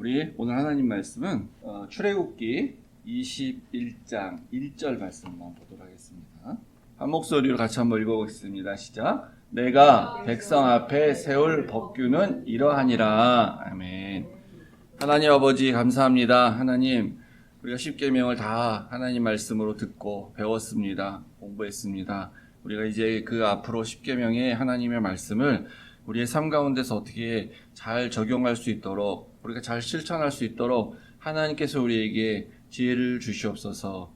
우리 오늘 하나님 말씀은 출애굽기 21장 1절 말씀 한번 보도록 하겠습니다. 한 목소리로 같이 한번 읽어보겠습니다. 시작. 내가 백성 앞에 세울 법규는 이러하니라. 아멘. 하나님 아버지 감사합니다. 하나님, 우리가 십계명을 다 하나님 말씀으로 듣고 배웠습니다. 공부했습니다. 우리가 이제 그 앞으로 십계명의 하나님의 말씀을 우리의 삶 가운데서 어떻게 잘 적용할 수 있도록, 우리가 잘 실천할 수 있도록 하나님께서 우리에게 지혜를 주시옵소서.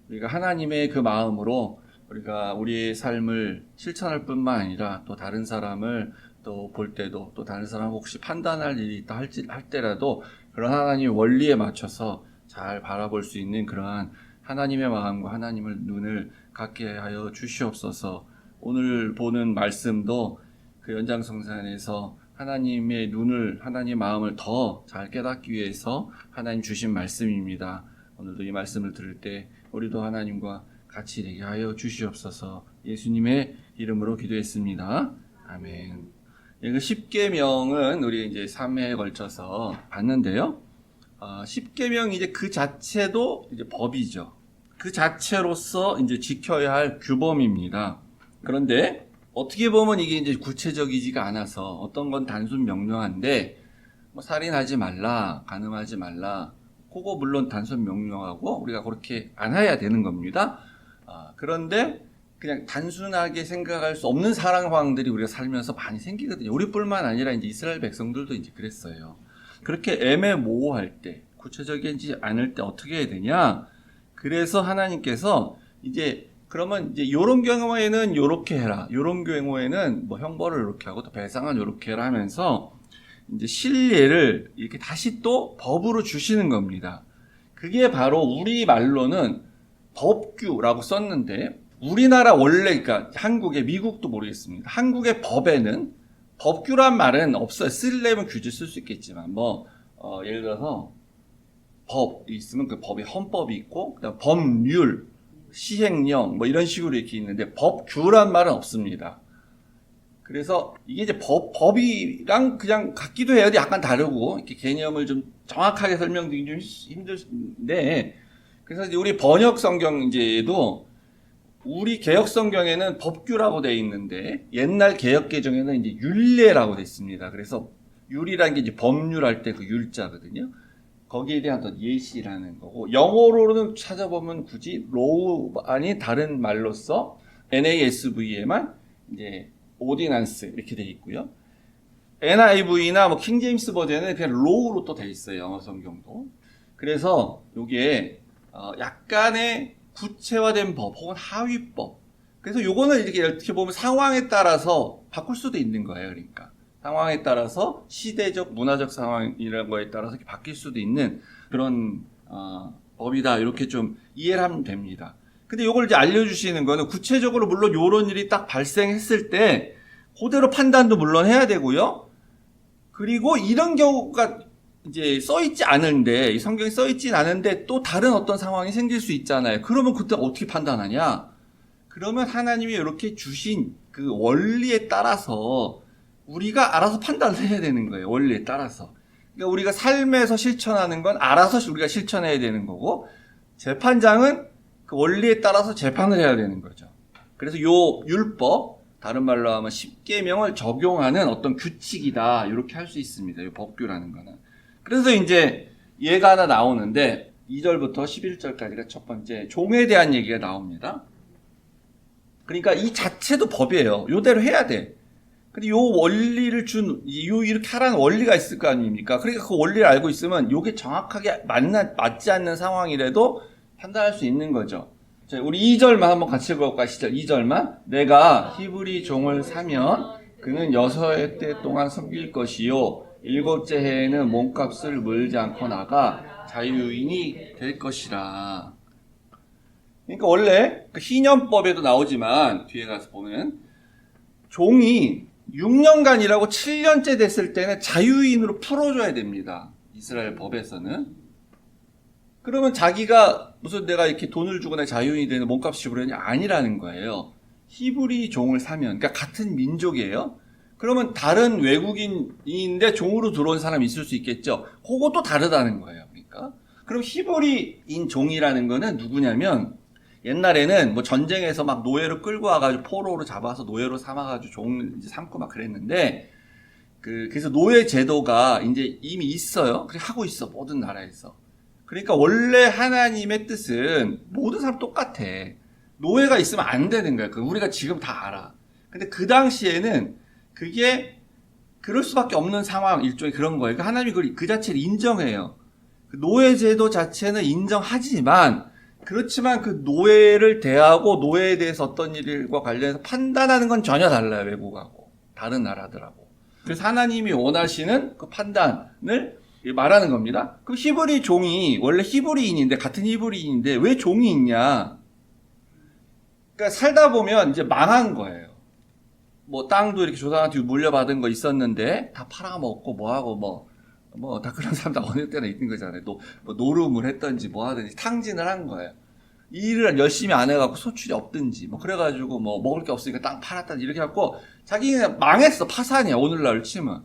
우리가 하나님의 그 마음으로 우리가 우리의 삶을 실천할 뿐만 아니라 또 다른 사람을 또 볼 때도, 또 다른 사람 혹시 판단할 일이 있다 할 때라도 그런 하나님의 원리에 맞춰서 잘 바라볼 수 있는 그러한 하나님의 마음과 하나님의 눈을 갖게 하여 주시옵소서. 오늘 보는 말씀도 그 연장성산에서 하나님의 눈을, 하나님의 마음을 더 잘 깨닫기 위해서 하나님 주신 말씀입니다. 오늘도 이 말씀을 들을 때 우리도 하나님과 같이 되게 하여 주시옵소서. 예수님의 이름으로 기도했습니다. 아멘. 그 십계명은 우리 이제 3회에 걸쳐서 봤는데요. 십계명 이제 그 자체도 이제 법이죠. 그 자체로서 이제 지켜야 할 규범입니다. 그런데 어떻게 보면 이게 이제 구체적이지가 않아서 어떤 건 단순 명령한데 뭐 살인하지 말라, 간음하지 말라, 그거 물론 단순 명령하고 우리가 그렇게 안 해야 되는 겁니다. 그런데 그냥 단순하게 생각할 수 없는 상황들이 우리가 살면서 많이 생기거든요. 우리뿐만 아니라 이제 이스라엘 백성들도 이제 그랬어요. 그렇게 애매모호할 때, 구체적이지 않을 때 어떻게 해야 되냐? 그래서 하나님께서 이제 그러면 이제 요런 경우에는 요렇게 해라. 요런 경우에는 뭐 형벌을 이렇게 하고 또 배상은 요렇게 해라 하면서 이제 신뢰를 이렇게 다시 또 법으로 주시는 겁니다. 그게 바로 우리 말로는 법규라고 썼는데 우리나라 원래 그러니까 한국의 미국도 모르겠습니다. 한국의 법에는 법규란 말은 없어요. 쓰려면 규제 쓸 수 있겠지만 예를 들어서 법이 있으면 그 법에 헌법이 있고 그다음 법률, 시행령 뭐 이런 식으로 이렇게 있는데 법규란 말은 없습니다. 그래서 이게 이제 법이랑 그냥 같기도 해요. 약간 다르고 이렇게 개념을 좀 정확하게 설명드리기 좀 힘든데 그래서 이제 우리 번역 성경에도 우리 개혁 성경에는 법규라고 되어 있는데 옛날 개혁 개정에는 이제 율례라고 되어 있습니다. 그래서 율이라는 게 이제 법률할 때 그 율자거든요. 거기에 대한 어떤 예시라는 거고 영어로는 찾아보면 굳이 로우 아니 다른 말로써 NASV에만 이제 오디넌스 이렇게 돼 있고요. NIV나 뭐 킹제임스 버전은 그냥 로우로 또 돼 있어요. 영어 성경도. 그래서 이게 약간의 구체화된 법 혹은 하위법. 그래서 요거는 이렇게 보면 상황에 따라서 바꿀 수도 있는 거예요. 그러니까 상황에 따라서 시대적, 문화적 상황이라는 거에 따라서 이렇게 바뀔 수도 있는 그런 법이다. 이렇게 좀 이해를 하면 됩니다. 근데 요걸 이제 알려주시는 거는 구체적으로 물론 요런 일이 딱 발생했을 때 그대로 판단도 물론 해야 되고요. 그리고 이런 경우가 이제 써있지 않은데, 이 성경에 써있진 않은데 또 다른 어떤 상황이 생길 수 있잖아요. 그러면 그때 어떻게 판단하냐? 그러면 하나님이 이렇게 주신 그 원리에 따라서 우리가 알아서 판단을 해야 되는 거예요. 원리에 따라서. 그러니까 우리가 삶에서 실천하는 건 알아서 우리가 실천해야 되는 거고, 재판장은 그 원리에 따라서 재판을 해야 되는 거죠. 그래서 요 율법, 다른 말로 하면 십계명을 적용하는 어떤 규칙이다. 이렇게 할 수 있습니다. 이 법규라는 거는. 그래서 이제 예가 하나 나오는데 2절부터 11절까지가 첫 번째 종에 대한 얘기가 나옵니다. 그러니까 이 자체도 법이에요. 요대로 해야 돼. 근데 요 원리를 이렇게 하라는 원리가 있을 거 아닙니까? 그러니까 그 원리를 알고 있으면 요게 정확하게 맞지 않는 상황이라도 판단할 수 있는 거죠. 자, 우리 2절만 한번 같이 읽어볼까요? 시작 2절만. 내가 히브리 종을 사면 그는 6해 때 동안 섬길 것이요 7째 해에는 몸값을 물지 않고 나가 자유인이 될 것이라. 그러니까 원래 그 희년법에도 나오지만 뒤에 가서 보면 종이 6년간 일하고 7년째 됐을 때는 자유인으로 풀어줘야 됩니다. 이스라엘 법에서는. 그러면 자기가 무슨 내가 이렇게 돈을 주고 내가 자유인이 되는 몸값이 부르냐 아니라는 거예요. 히브리 종을 사면, 그러니까 같은 민족이에요. 그러면 다른 외국인인데 종으로 들어온 사람이 있을 수 있겠죠. 그것도 다르다는 거예요. 그러니까. 그럼 히브리인 종이라는 거는 누구냐면 옛날에는 뭐 전쟁에서 막 노예로 끌고 와가지고 포로로 잡아서 노예로 삼아가지고 종을 이제 삼고 막 그랬는데 그래서 노예 제도가 이제 이미 있어요. 그렇게 하고 있어. 모든 나라에서. 그러니까 원래 하나님의 뜻은 모든 사람 똑같아. 노예가 있으면 안 되는 거야. 우리가 지금 다 알아. 근데 그 당시에는 그게 그럴 수밖에 없는 상황, 일종의 그런 거예요. 그러니까 하나님이 그 자체를 인정해요. 노예 제도 자체는 인정하지만 그렇지만 그 노예를 대하고 노예에 대해서 어떤 일과 관련해서 판단하는 건 전혀 달라요. 외국하고 다른 나라들하고. 그래서 하나님이 원하시는 그 판단을 말하는 겁니다. 그럼 히브리 종이 원래 히브리인인데 같은 히브리인인데 왜 종이 있냐? 그러니까 살다 보면 이제 망한 거예요. 뭐 땅도 이렇게 조상한테 물려받은 거 있었는데 다 팔아먹고 뭐하고 뭐 다 그런 사람 다 어느 때나 있는 거잖아요. 또 뭐 노름을 했든지 뭐 하든지 탕진을 한 거예요. 일을 열심히 안 해갖고 소출이 없든지 뭐 그래가지고 뭐 먹을 게 없으니까 땅 팔았다든지 이렇게 해갖고 자기는 망했어. 파산이야. 오늘날 치면.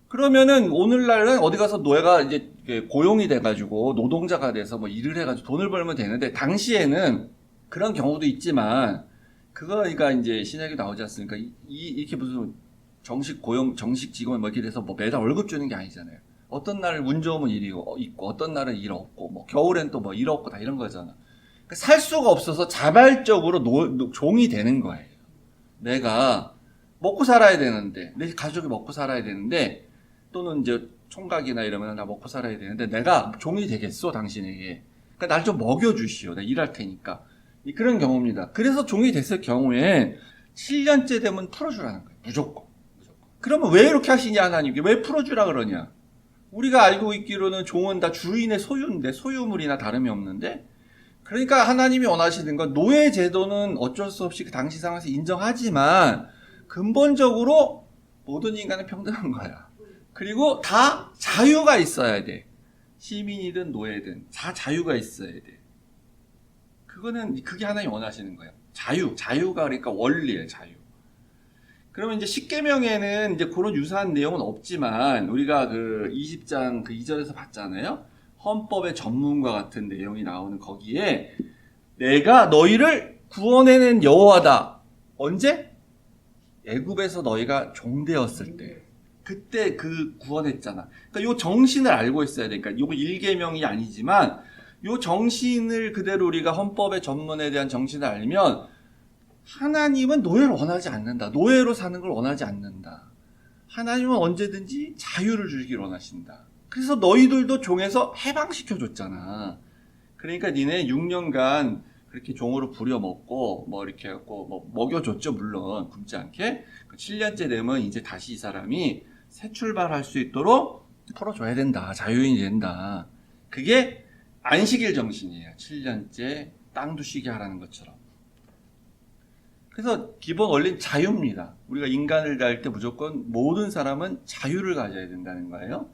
그러면은 오늘날은 어디 가서 노예가 이제 고용이 돼가지고 노동자가 돼서 뭐 일을 해가지고 돈을 벌면 되는데 당시에는 그런 경우도 있지만 그거가 이제 신약에 나오지 않습니까? 이렇게 무슨 정식 고용, 정식 직원 뭐 이렇게 돼서 뭐 매달 월급 주는 게 아니잖아요. 어떤 날은 운 좋으면 일이 있고 어떤 날은 일 없고 뭐 겨울엔 또 뭐 일 없고 다 이런 거잖아. 그러니까 살 수가 없어서 자발적으로 종이 되는 거예요. 내가 먹고 살아야 되는데 내 가족이 먹고 살아야 되는데 또는 이제 총각이나 이러면 나 먹고 살아야 되는데 내가 종이 되겠어 당신에게. 그러니까 날 좀 먹여주시오. 내가 일할 테니까. 그런 경우입니다. 그래서 종이 됐을 경우에 7년째 되면 풀어주라는 거예요. 무조건. 그러면 왜 이렇게 하시냐 하나님께. 왜 풀어주라 그러냐. 우리가 알고 있기로는 종은 다 주인의 소유인데 소유물이나 다름이 없는데 그러니까 하나님이 원하시는 건 노예 제도는 어쩔 수 없이 그 당시 상황에서 인정하지만 근본적으로 모든 인간은 평등한 거야. 그리고 다 자유가 있어야 돼. 시민이든 노예든 다 자유가 있어야 돼. 그게 하나님이 원하시는 거예요. 자유가 그러니까 원리예요, 자유. 그러면 이제 십계명에는 이제 그런 유사한 내용은 없지만 우리가 그 20장 그 2절에서 봤잖아요. 헌법의 전문과 같은 내용이 나오는 거기에 내가 너희를 구원해낸 여호와다. 언제? 애굽에서 너희가 종되었을 때. 그때 그 구원했잖아. 그러니까 요 정신을 알고 있어야 돼. 그러니까 요거 1계명이 아니지만 요 정신을 그대로 우리가 헌법의 전문에 대한 정신을 알면 하나님은 노예를 원하지 않는다. 노예로 사는 걸 원하지 않는다. 하나님은 언제든지 자유를 주기를 원하신다. 그래서 너희들도 종에서 해방시켜줬잖아. 그러니까 니네 6년간 그렇게 종으로 부려먹고 뭐 이렇게 해갖고 뭐 먹여줬죠. 물론 굶지 않게. 7년째 되면 이제 다시 이 사람이 새 출발할 수 있도록 풀어줘야 된다. 자유인이 된다. 그게 안식일 정신이에요. 7년째 땅도 쉬게 하라는 것처럼. 그래서 기본 원리는 자유입니다. 우리가 인간을 대할 때 무조건 모든 사람은 자유를 가져야 된다는 거예요.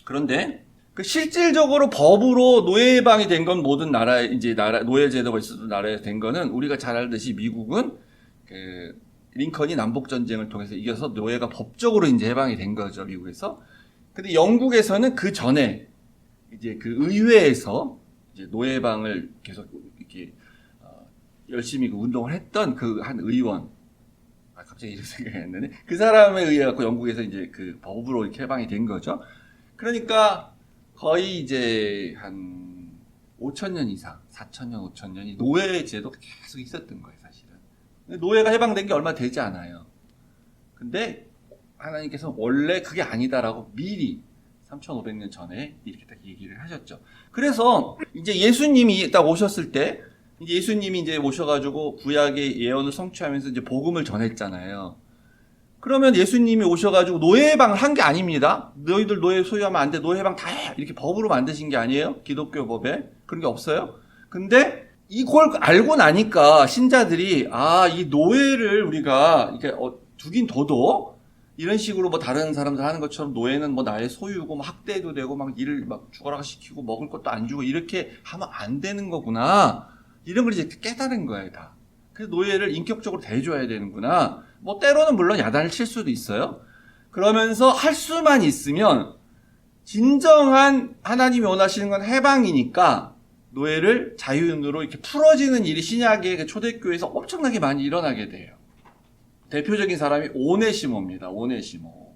그런데 그 실질적으로 법으로 노예 해방이 된 건 모든 나라에 이제 노예 제도가 있었던 나라에 된 거는 우리가 잘 알듯이 미국은 그 링컨이 남북 전쟁을 통해서 이겨서 노예가 법적으로 이제 해방이 된 거죠, 미국에서. 근데 영국에서는 그 전에 이제 그 의회에서 이제 노예 해방을 계속 이렇게 열심히 그 운동을 했던 그 한 의원, 갑자기 이름 생각이 안 나네. 그 사람에 의해 갖고 영국에서 이제 그 법으로 이렇게 해방이 된 거죠. 그러니까 거의 이제 한 5,000년 이상, 4,000년, 5,000년이 노예 제도가 계속 있었던 거예요, 사실은. 노예가 해방된 게 얼마 되지 않아요. 근데 하나님께서 원래 그게 아니다라고 미리 3,500년 전에 이렇게 딱 얘기를 하셨죠. 그래서 이제 예수님이 딱 오셨을 때 이제 예수님이 이제 오셔가지고 구약의 예언을 성취하면서 이제 복음을 전했잖아요. 그러면 예수님이 오셔가지고 노예 해방을 한 게 아닙니다. 너희들 노예 소유하면 안 돼. 노예 해방 다 해. 이렇게 법으로 만드신 게 아니에요. 기독교 법에. 그런 게 없어요. 근데 이걸 알고 나니까 신자들이 이 노예를 우리가 이렇게 두긴 둬도 이런 식으로 뭐 다른 사람들 하는 것처럼 노예는 뭐 나의 소유고 뭐 학대도 되고 막 일을 막 죽어라 시키고 먹을 것도 안 주고 이렇게 하면 안 되는 거구나. 이런 걸 이제 깨달은 거예요, 다. 그래서 노예를 인격적으로 대해줘야 되는구나. 뭐 때로는 물론 야단을 칠 수도 있어요. 그러면서 할 수만 있으면 진정한 하나님이 원하시는 건 해방이니까 노예를 자유인으로 이렇게 풀어지는 일이 신약의 그 초대교회에서 엄청나게 많이 일어나게 돼요. 대표적인 사람이 오네시모입니다. 오네시모.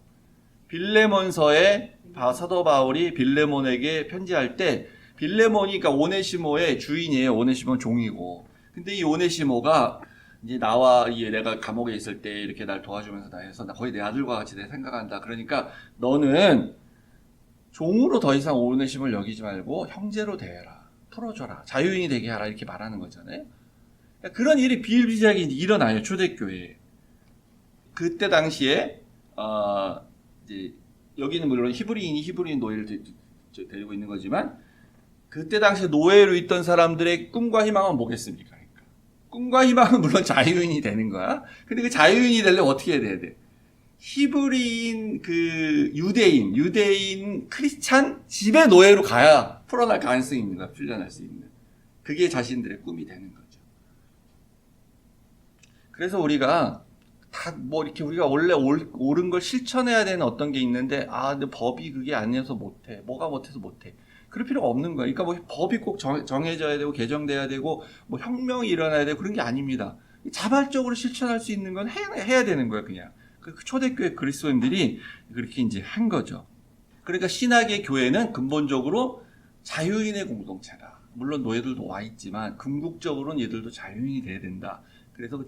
빌레몬서에 사도 바울이 빌레몬에게 편지할 때 빌레몬이 그러니까 오네시모의 주인이에요. 오네시모는 종이고. 근데 이 오네시모가 이제 나와 내가 감옥에 있을 때 이렇게 날 도와주면서 나 해서 나 거의 내 아들과 같이 내 생각한다. 그러니까 너는 종으로 더 이상 오네시모를 여기지 말고 형제로 대해라. 풀어줘라. 자유인이 되게 하라. 이렇게 말하는 거잖아요. 그러니까 그런 일이 비일비재하게 일어나요. 초대교회에. 그때 당시에 이제 여기는 물론 히브리인 노예를 데리고 있는 거지만 그때 당시에 노예로 있던 사람들의 꿈과 희망은 뭐겠습니까? 그러니까 꿈과 희망은 물론 자유인이 되는 거야. 근데 그 자유인이 되려면 어떻게 해야 돼? 히브리인 그 유대인 크리스찬 집의 노예로 가야 풀어날 가능성이 있는 거야. 풀려날 수 있는. 그게 자신들의 꿈이 되는 거죠. 그래서 우리가 다 뭐 이렇게 우리가 원래 옳은 걸 실천해야 되는 어떤 게 있는데 근데 법이 그게 아니어서 못해. 뭐가 못해서 못해. 그럴 필요가 없는 거예요. 그러니까 뭐 법이 꼭 정해져야 되고 개정돼야 되고 뭐 혁명이 일어나야 되고 그런 게 아닙니다. 자발적으로 실천할 수 있는 건 해야 되는 거예요, 그냥. 그 초대교회 그리스도인들이 그렇게 이제 한 거죠. 그러니까 신학의 교회는 근본적으로 자유인의 공동체다. 물론 노예들도 와 있지만 궁극적으로는 얘들도 자유인이 돼야 된다. 그래서 그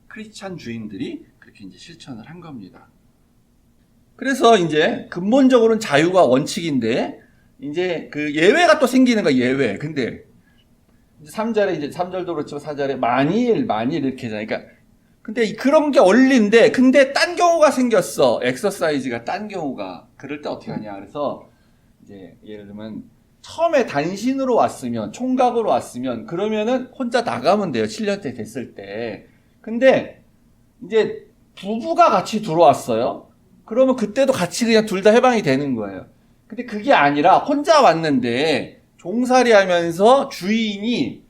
크리스찬 주인들이 그렇게 이제 실천을 한 겁니다. 그래서 이제 근본적으로는 자유가 원칙인데 이제 그 예외가 또 생기는 거야, 예외. 근데 3절에 이제 3절도 그렇지만 4절에 만일 이렇게 하잖아요. 그러니까 근데 그런 게 원리인데 근데 딴 경우가 생겼어. 엑서사이즈가 딴 경우가. 그럴 때 어떻게 하냐. 그래서 이제 예를 들면 처음에 단신으로 왔으면 총각으로 왔으면 그러면은 혼자 나가면 돼요. 7년째 됐을 때. 근데 이제 부부가 같이 들어왔어요. 그러면 그때도 같이 그냥 둘 다 해방이 되는 거예요. 근데 그게 아니라 혼자 왔는데 종살이 하면서 주인이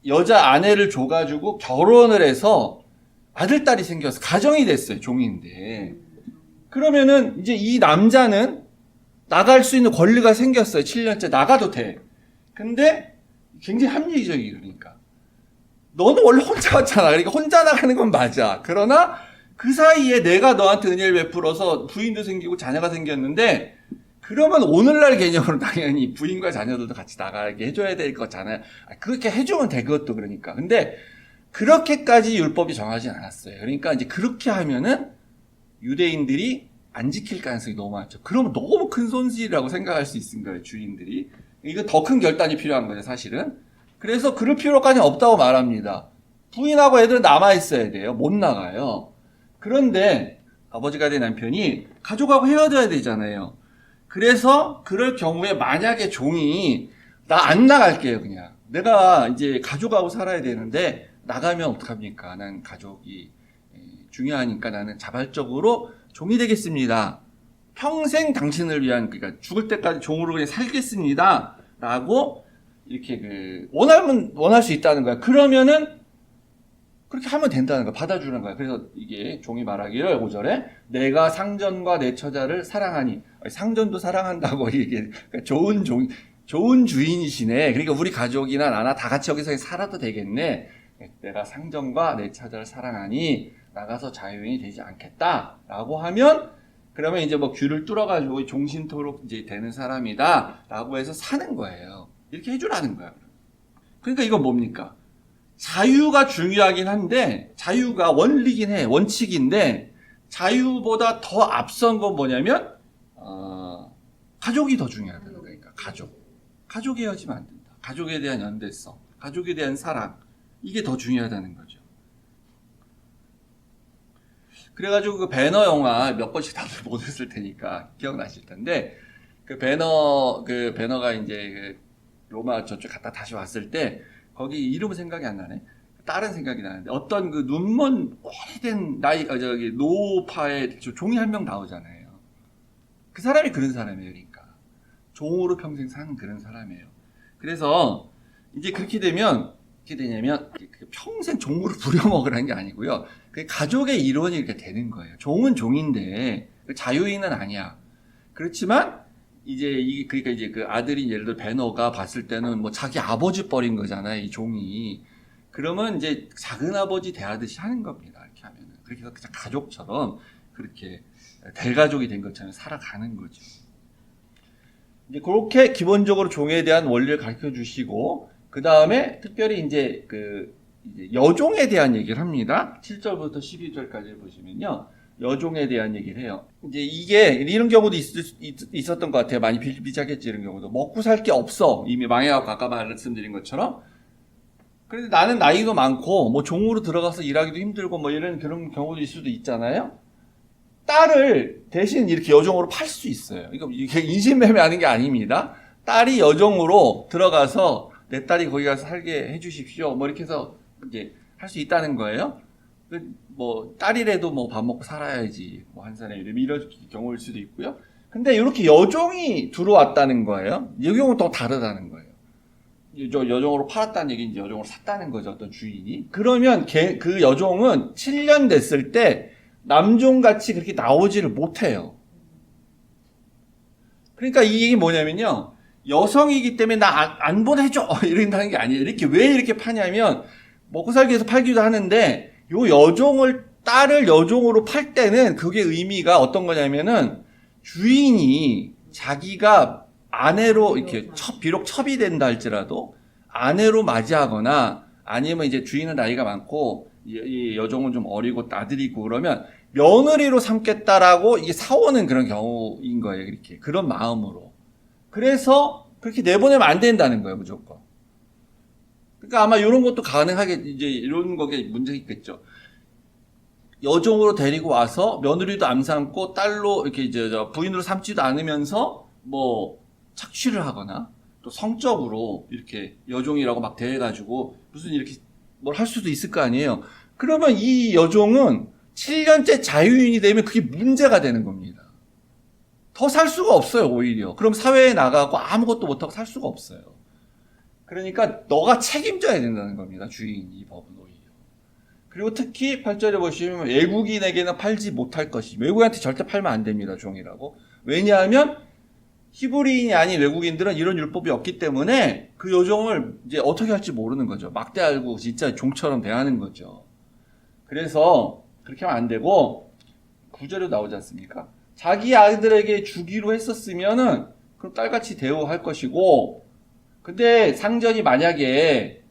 여자 아내를 줘가지고 결혼을 해서 아들, 딸이 생겨서 가정이 됐어요. 종인데. 그러면은 이제 이 남자는 나갈 수 있는 권리가 생겼어요. 7년째 나가도 돼. 근데 굉장히 합리적이에요. 그러니까. 너는 원래 혼자 왔잖아. 그러니까 혼자 나가는 건 맞아. 그러나 그 사이에 내가 너한테 은혜를 베풀어서 부인도 생기고 자녀가 생겼는데 그러면 오늘날 개념으로 당연히 부인과 자녀들도 같이 나가게 해줘야 될 거잖아요. 그렇게 해주면 돼, 그것도 그러니까. 근데 그렇게까지 율법이 정하지 않았어요. 그러니까 이제 그렇게 하면은 유대인들이 안 지킬 가능성이 너무 많죠. 그러면 너무 큰 손실이라고 생각할 수 있는 거예요, 주인들이. 이거 더 큰 결단이 필요한 거예요, 사실은. 그래서 그럴 필요까지는 없다고 말합니다. 부인하고 애들은 남아있어야 돼요. 못 나가요. 그런데 아버지가 된 남편이 가족하고 헤어져야 되잖아요. 그래서 그럴 경우에 만약에 종이 나 안 나갈게요, 그냥. 내가 이제 가족하고 살아야 되는데 나가면 어떡합니까? 난 가족이 중요하니까 나는 자발적으로 종이 되겠습니다. 평생 당신을 위한, 그러니까 죽을 때까지 종으로 그냥 살겠습니다. 라고 이렇게 원할 수 있다는 거야. 그러면은 그렇게 하면 된다는 거야. 받아주는 거야. 그래서 이게 종이 말하기를 5절에 내가 상전과 내 처자를 사랑하니, 상전도 사랑한다고 이게 그러니까 좋은 주인이시네. 그러니까 우리 가족이나 나나 다 같이 여기서 살아도 되겠네. 내가 상전과 내 처자를 사랑하니 나가서 자유인이 되지 않겠다라고 하면 그러면 이제 뭐 귀를 뚫어가지고 종신토록 이제 되는 사람이다라고 해서 사는 거예요. 이렇게 해주라는 거야. 그러니까 이건 뭡니까? 자유가 중요하긴 한데 자유가 원리긴 해. 원칙인데 자유보다 더 앞선 건 뭐냐면 가족이 더 중요하다는 거니까. 가족이 헤어지면 안 된다. 가족에 대한 연대성, 가족에 대한 사랑, 이게 더 중요하다는 거죠. 그래가지고 그 배너 영화 몇 번씩 다들 보셨을 테니까 기억나실 텐데 그 배너가 이제 그 로마 저쪽 갔다 다시 왔을 때 거기 이름은 생각이 안 나네. 다른 생각이 나는데 어떤 그 눈먼 오래된 노파의 종이 한 명 나오잖아요. 그 사람이 그런 사람이에요. 그러니까 종으로 평생 사는 그런 사람이에요. 그래서 이제 그렇게 되면 어떻게 되냐면 평생 종으로 부려먹으라는 게 아니고요. 가족의 일원이 이렇게 되는 거예요. 종은 종인데 자유인은 아니야. 그렇지만 이제 그러니까 이제 그 아들인 예를 들어 베너가 봤을 때는 뭐 자기 아버지 뻘인 거잖아요, 이 종이. 그러면 이제 작은 아버지 대하듯이 하는 겁니다. 이렇게 하면은. 그렇게 해서 그냥 가족처럼 그렇게 대가족이 된 것처럼 살아가는 거죠. 이제 그렇게 기본적으로 종에 대한 원리를 가르쳐 주시고, 그 다음에 특별히 이제 이제 여종에 대한 얘기를 합니다. 7절부터 12절까지 보시면요. 여종에 대한 얘기를 해요. 이제 이게 이런 경우도 있었던 것 같아요. 많이 비자겠지, 이런 경우도. 먹고 살 게 없어. 이미 망해갖고 아까 말씀드린 것처럼. 그런데 나는 나이도 많고 뭐 종으로 들어가서 일하기도 힘들고 뭐 이런 그런 경우도 있을 수도 있잖아요. 딸을 대신 이렇게 여종으로 팔 수 있어요. 이거 이게 인신매매하는 게 아닙니다. 딸이 여종으로 들어가서 내 딸이 거기 가서 살게 해주십시오. 뭐 이렇게 해서 이제 할 수 있다는 거예요. 뭐 딸이라도 뭐 밥 먹고 살아야지 뭐 한 사람이 이런 경우일 수도 있고요. 근데 이렇게 여종이 들어왔다는 거예요. 이 경우는 또 다르다는 거예요. 여종으로 팔았다는 얘기인지 여종으로 샀다는 거죠, 어떤 주인이. 그러면 그 여종은 7년 됐을 때 남종같이 그렇게 나오지를 못해요. 그러니까 이 얘기 뭐냐면요, 여성이기 때문에 나 안 보내줘 이런다는 게 아니에요. 왜 이렇게 파냐면 먹고 살기 위해서 팔기도 하는데, 요 딸을 여종으로 팔 때는 그게 의미가 어떤 거냐면은 주인이 자기가 아내로 이렇게 비록 첩이 된다 할지라도 아내로 맞이하거나 아니면 이제 주인은 나이가 많고 이 여종은 좀 어리고 나들이고 그러면 며느리로 삼겠다라고 이게 사오는 그런 경우인 거예요. 이렇게 그런 마음으로. 그래서 그렇게 내보내면 안 된다는 거예요, 무조건. 그러니까 아마 이런 것도 가능하게 이제 이런 거게 문제가 있겠죠. 여종으로 데리고 와서 며느리도 안 삼고 딸로 이렇게 이제 부인으로 삼지도 않으면서 뭐 착취를 하거나 또 성적으로 이렇게 여종이라고 막 대해가지고 무슨 이렇게 뭘 할 수도 있을 거 아니에요. 그러면 이 여종은 7년째 자유인이 되면 그게 문제가 되는 겁니다. 더 살 수가 없어요, 오히려. 그럼 사회에 나가고 아무것도 못하고 살 수가 없어요. 그러니까 너가 책임져야 된다는 겁니다, 주인이, 이 법은 오히려. 그리고 특히 8절에 보시면 외국인에게는 팔지 못할 것이, 외국인한테 절대 팔면 안 됩니다, 종이라고. 왜냐하면 히브리인이 아닌 외국인들은 이런 율법이 없기 때문에 그 여종을 이제 어떻게 할지 모르는 거죠. 막대하고 진짜 종처럼 대하는 거죠. 그래서 그렇게 하면 안 되고 9절에 나오지 않습니까? 자기 아들에게 주기로 했었으면은 그럼 딸같이 대우할 것이고, 근데 상전이 만약에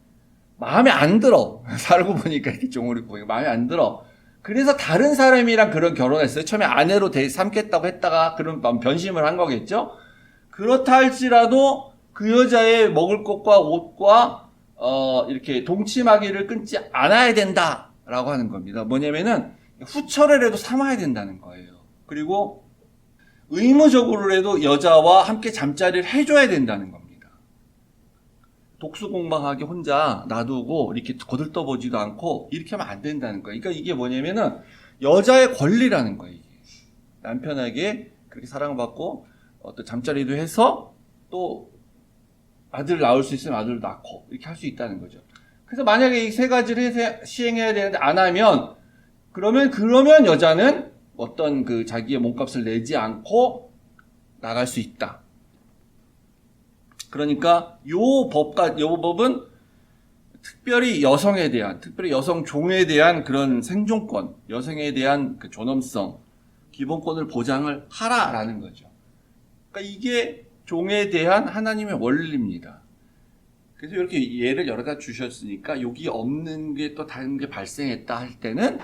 마음에 안 들어, 살고 보니까 이렇게 종으로 보니까 마음에 안 들어, 그래서 다른 사람이랑 그런 결혼했어요. 처음에 아내로 삼겠다고 했다가 그런 변심을 한 거겠죠. 그렇다 할지라도 그 여자의 먹을 것과 옷과 이렇게 동침하기를 끊지 않아야 된다라고 하는 겁니다. 뭐냐면은 후처를라도 삼아야 된다는 거예요. 그리고 의무적으로라도 여자와 함께 잠자리를 해줘야 된다는 겁니다. 독수공방하게 혼자 놔두고 이렇게 거들떠보지도 않고 이렇게 하면 안 된다는 거예요. 그러니까 이게 뭐냐면은 여자의 권리라는 거예요. 이게. 남편에게 그렇게 사랑받고 또 잠자리도 해서 또 아들을 낳을 수 있으면 아들을 낳고 이렇게 할 수 있다는 거죠. 그래서 만약에 이 세 가지를 시행해야 되는데 안 하면 그러면 여자는 어떤 자기의 몸값을 내지 않고 나갈 수 있다. 그러니까 요 법은 특별히 여성에 대한, 특별히 여성 종에 대한 그런 생존권, 여성에 대한 그 존엄성, 기본권을 보장을 하라라는 거죠. 그러니까 이게 종에 대한 하나님의 원리입니다. 그래서 이렇게 예를 여러 가지 주셨으니까 여기 없는 게 또 다른 게 발생했다 할 때는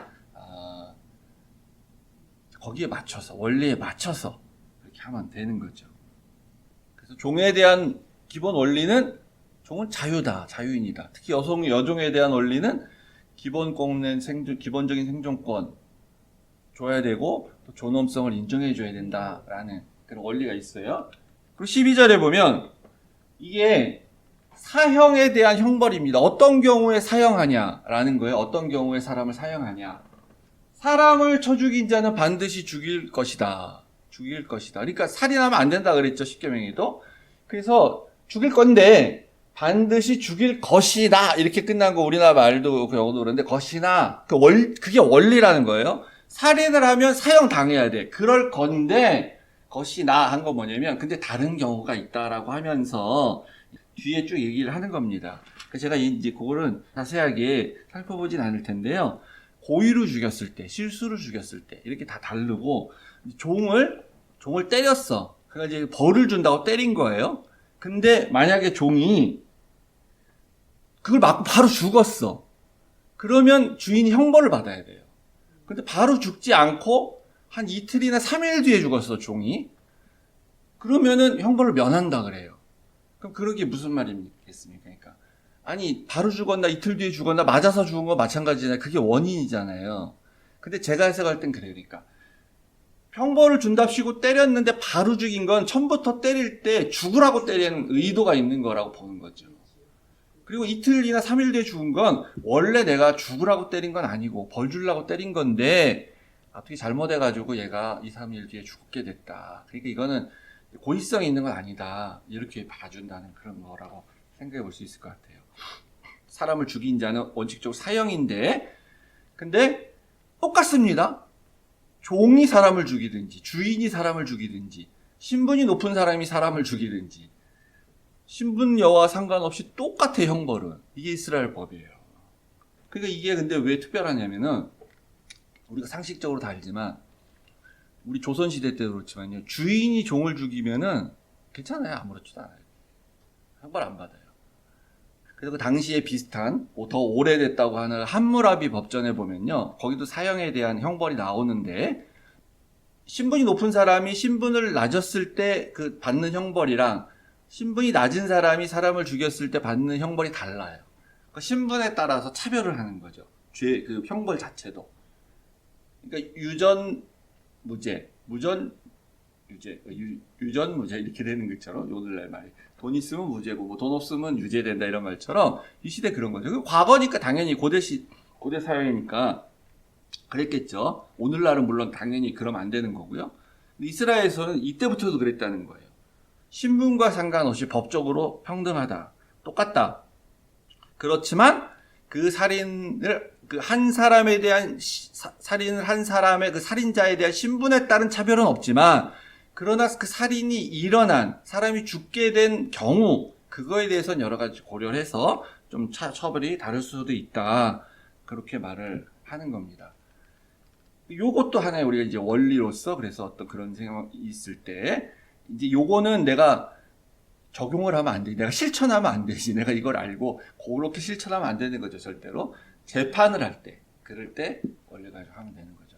거기에 맞춰서, 원리에 맞춰서 이렇게 하면 되는 거죠. 그래서 종에 대한 기본 원리는 종은 자유다, 자유인이다. 특히 여종에 대한 원리는 기본적인 생존권 줘야 되고 또 존엄성을 인정해 줘야 된다라는 그런 원리가 있어요. 그리고 12절에 보면 이게 사형에 대한 형벌입니다. 어떤 경우에 사형하냐라는 거예요. 어떤 경우에 사람을 사형하냐. 사람을 쳐 죽인 자는 반드시 죽일 것이다. 죽일 것이다. 그러니까 살인하면 안 된다 그랬죠, 십계명에도. 그래서 죽일 건데 반드시 죽일 것이다. 이렇게 끝난 거 우리나라 말도 그 영어도 그런데 것이나 그게 원리라는 거예요. 살인을 하면 사형 당해야 돼. 그럴 건데 것이나 한 거 뭐냐면 근데 다른 경우가 있다라고 하면서 뒤에 쭉 얘기를 하는 겁니다. 제가 이제 그거는 자세하게 살펴보진 않을 텐데요. 고의로 죽였을 때, 실수로 죽였을 때 이렇게 다 다르고 종을 때렸어. 그러니까 이제 벌을 준다고 때린 거예요. 근데 만약에 종이 그걸 맞고 바로 죽었어. 그러면 주인이 형벌을 받아야 돼요. 근데 바로 죽지 않고 한 이틀이나 3일 뒤에 죽었어, 종이. 그러면은 형벌을 면한다 그래요. 그럼 그러게 무슨 말이겠습니까? 그러니까 아니 바로 죽었나 이틀 뒤에 죽었나 맞아서 죽은 거 마찬가지잖아요. 그게 원인이잖아요. 근데 제가 해석할 땐 그래요. 그러니까 형벌을 준답시고 때렸는데 바로 죽인 건 처음부터 때릴 때 죽으라고 때리는 의도가 있는 거라고 보는 거죠. 그리고 이틀이나 3일 뒤에 죽은 건 원래 내가 죽으라고 때린 건 아니고 벌 주려고 때린 건데 어떻게 잘못해가지고 얘가 2, 3일 뒤에 죽게 됐다. 그러니까 이거는 고의성이 있는 건 아니다. 이렇게 봐준다는 그런 거라고 생각해 볼 수 있을 것 같아요. 사람을 죽인 자는 원칙적으로 사형인데 근데 똑같습니다. 종이 사람을 죽이든지 주인이 사람을 죽이든지 신분이 높은 사람이 사람을 죽이든지 신분 여와 상관없이 똑같아 형벌은. 이게 이스라엘 법이에요. 그러니까 이게 근데 왜 특별하냐면은 우리가 상식적으로 다 알지만 우리 조선시대 때도 그렇지만요. 주인이 종을 죽이면은 괜찮아요. 아무렇지도 않아요. 형벌 안 받아요. 그래서 그 당시에 비슷한 더 오래됐다고 하는 함무라비 법전에 보면요. 거기도 사형에 대한 형벌이 나오는데 신분이 높은 사람이 신분을 낮았을 때 그 받는 형벌이랑 신분이 낮은 사람이 사람을 죽였을 때 받는 형벌이 달라요. 그 신분에 따라서 차별을 하는 거죠. 그 형벌 자체도. 그러니까 유전 무죄, 무전 유죄, 유전 무죄 이렇게 되는 것처럼 오늘날 말이 돈 있으면 무죄고 뭐 돈 없으면 유죄된다 이런 말처럼 이 시대 그런 거죠. 과거니까 당연히 고대 사회니까 그랬겠죠. 오늘날은 물론 당연히 그러면 안 되는 거고요. 이스라엘에서는 이때부터도 그랬다는 거예요. 신분과 상관없이 법적으로 평등하다. 똑같다. 그렇지만 그 살인을 그 한 사람에 대한 살인을 한 사람의 그 살인자에 대한 신분에 따른 차별은 없지만 그러나 그 살인이 일어난 사람이 죽게 된 경우 그거에 대해서는 여러 가지 고려를 해서 좀 처벌이 다를 수도 있다. 그렇게 말을 하는 겁니다. 요것도 하나의 우리가 이제 원리로서 그래서 어떤 그런 생각이 있을 때 이제 요거는 내가 적용을 하면 안 돼. 내가 실천하면 안 되지. 내가 이걸 알고 그렇게 실천하면 안 되는 거죠. 절대로. 재판을 할 때, 그럴 때 원리 가지고 하면 되는 거죠.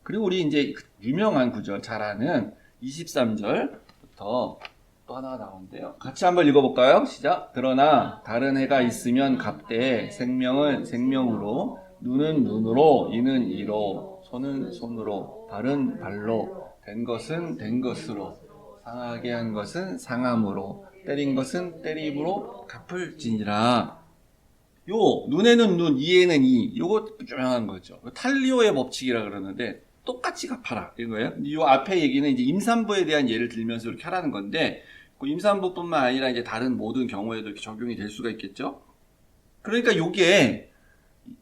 그리고 우리 이제 유명한 구절 잘 아는 23절부터 또 하나가 나오는데요. 같이 한번 읽어볼까요? 시작. 그러나 다른 해가 있으면 갑대 생명은 생명으로 눈은 눈으로 이는 이로 손은 손으로 발은 발로 된 것은 된 것으로 상하게 한 것은 상함으로 때린 것은 때림으로 갚을지니라. 요 눈에는 눈, 이에는 이. 요거 유명한 거죠. 탈리오의 법칙이라 그러는데 똑같이 갚아라 이런 거예요. 요 앞에 얘기는 이제 임산부에 대한 예를 들면서 이렇게 하라는 건데 그 임산부뿐만 아니라 이제 다른 모든 경우에도 이렇게 적용이 될 수가 있겠죠. 그러니까 요게